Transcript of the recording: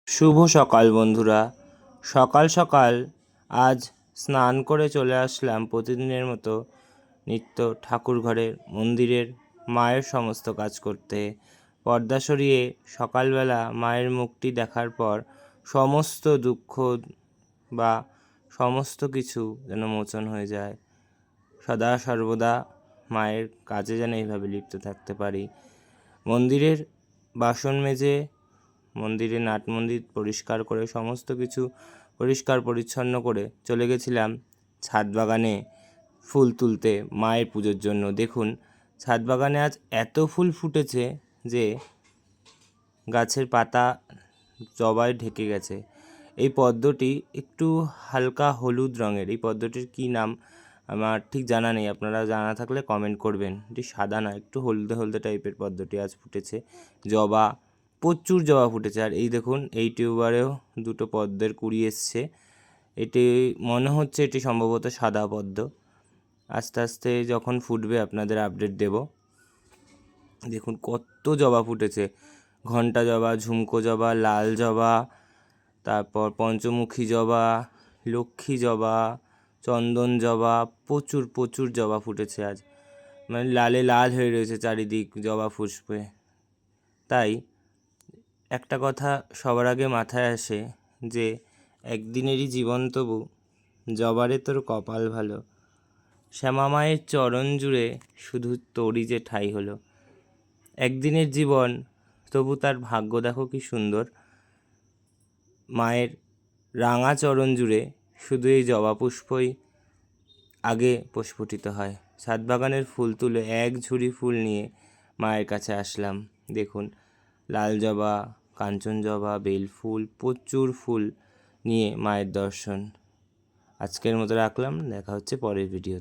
শুভ সকাল বন্ধুরা। সকাল সকাল আজ স্নান করে চলে আসলাম প্রতিদিনের মতো নিত্য ঠাকুর ঘরের মন্দিরের মায়ের সমস্ত কাজ করতে। পর্দা সরিয়ে সকালবেলা মায়ের মুখটি দেখার পর সমস্ত দুঃখ বা সমস্ত কিছু যেন মোচন হয়ে যায়। সদা সর্বদা মায়ের কাজে যেন এইভাবে লিপ্ত থাকতে পারি। মন্দিরের বাসন মেজে মন্দিরে নাট মন্দির পরিষ্কার করে সমস্ত কিছু পরিষ্কার পরিচ্ছন্ন করে চলে গেছিলাম ছাদ বাগানে ফুল তুলতে মায়ের পুজোর জন্য। দেখুন, ছাদ বাগানে আজ এত ফুল ফুটেছে যে গাছের পাতা জবায় ঢেকে গেছে। এই পদ্মটি একটু হালকা হলুদ রঙের। এই পদ্মটির কী নাম আমার ঠিক জানা নেই, আপনারা জানা থাকলে কমেন্ট করবেন। এটি সাদা না, একটু হলদে হলদে টাইপের পদ্মটি আজ ফুটেছে। জবা, প্রচুর জবা ফুটেছে। আর এই দেখুন, এই টিউবারেও দুটো পদ্মের কুঁড়ি এসছে। এটি মনে হচ্ছে এটি সম্ভবত সাদা পদ্ম। আস্তে আস্তে যখন ফুটবে আপনাদের আপডেট দেব। দেখুন কত জবা ফুটেছে, ঘণ্টা জবা, ঝুমকো জবা, লাল জবা, তারপর পঞ্চমুখী জবা, লক্ষ্মী জবা, চন্দন জবা, প্রচুর প্রচুর জবা ফুটেছে আজ। মানে লালে লাল হয়ে রয়েছে চারিদিক জবা ফুসবে। তাই একটা কথা সবার আগে মাথায় আসে যে একদিনেরই জীবন, তবু জবারে তোর কপাল ভালো। শ্যামা মায়ের চরণ জুড়ে শুধু তোরই যে ঠাঁই হলো। একদিনের জীবন, তবু তার ভাগ্য দেখো কি সুন্দর। মায়ের রাঙা চরণ জুড়ে শুধু এই জবা পুষ্পই আগে প্রস্ফুটিত হয়। ছাদ বাগানের ফুল তুলে এক ঝুড়ি ফুল নিয়ে মায়ের কাছে আসলাম। দেখুন, লাল জবা, কাঞ্চন জবা, বেলফুল, প্রচুর ফুল নিয়ে মায়ের দর্শন। আজকের মতো রাখলাম, দেখা হচ্ছে পরের ভিডিও।